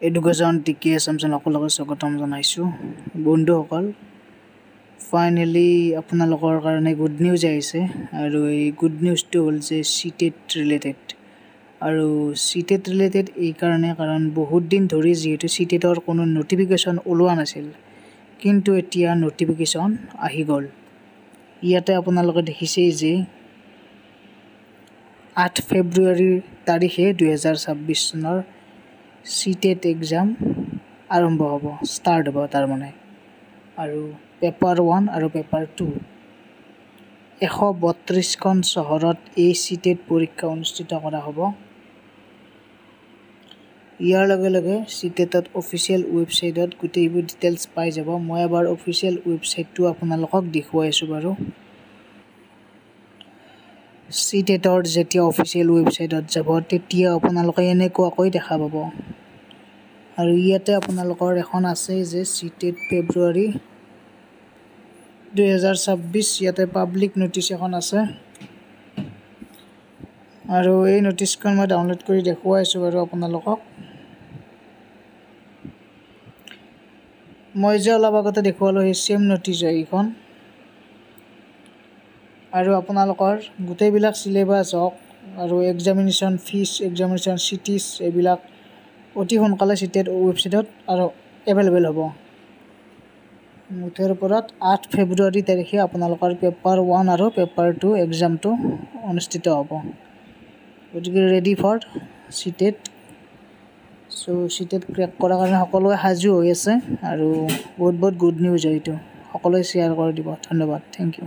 education টিকে আছামছন সকলোকে স্বাগতম জনাইছোঁ বন্ধুসকল ফাইনেলি আপোনালোকৰ কাৰণে গুড নিউজ আহিছে আৰু এই গুড নিউজটো হ'ল যে সিটেট ৰিলেটেড আৰু সিটেট ৰিলেটেড এই কাৰণে কাৰণ বহুত দিন ধৰি যিহেতু সিটেটৰ কোনো নটিফিকেশ্যন ওলোৱা নাছিল কিন্তু এতিয়া নটিফিকেশ্যন আহি গ'ল ইয়াতে আপোনালোকে দেখিছে যে 8 ফেব্ৰুৱাৰী তাৰিখে 2026 চনৰ সিটেট এক্সাম আৰম্ভ হ'ব ষ্টাৰ্ট হ'ব তাৰ মানে আৰু পেপাৰ 1 আৰু পেপাৰ 2 132খন চহৰত এই সিটেট পৰীক্ষা অনুষ্ঠিত কৰা হ'ব ইয়াৰ লগে লগে সিটেটত অফিচিয়েল ৱেবছাইটত গোটেইবোৰ ডিটেইলছ পাই যাব মই এবাৰ অফিচিয়েল ৱেবছাইটটো আপোনালোকক দেখুৱাই আছোঁ বাৰু সিটেটৰ যেতিয়া অফিচিয়েল ৱেবছাইটত যাব তেতিয়া আপোনালোকে এনেকুৱাকৈ দেখা পাব আৰু ইয়াতে আপোনালোকৰ এখন আছে যে সিটেট ফেব্ৰুৱাৰী 2026 ইয়াতে পাব্লিক নোটিছ এখন আছে আৰু এই নোটিছখন মই ডাউনলোড কৰি দেখুৱাইছোঁ বাৰু আপোনালোকক মই যে অলপ আগতে দেখুৱালোঁ এই সেম নোটিছ এইখন আৰু আপোনালোকৰ গোটেইবিলাক সিলেবাছ হওক আৰু এক্সামিনেশ্যন ফিজ এক্সামিনেশ্যন চিটিজ এইবিলাক অতি সোনকালে সিটেট ৱেবছাইটত আৰু এভেইলেবল হ'ব মুঠৰ ওপৰত 8 ফেব্ৰুৱাৰী তাৰিখে আপোনালোকৰ পেপাৰ 1 আৰু পেপাৰ 2 এক্সামটো অনুষ্ঠিত হ'ব গতিকে ready for CTET CTET crack কৰাৰ কাৰণে সকলোৱে সাজু হৈ আছে আৰু বহুত গুড নিউজ এইটো সকলোৱে শ্বেয়াৰ কৰি দিব ধন্যবাদ থেংক ইউ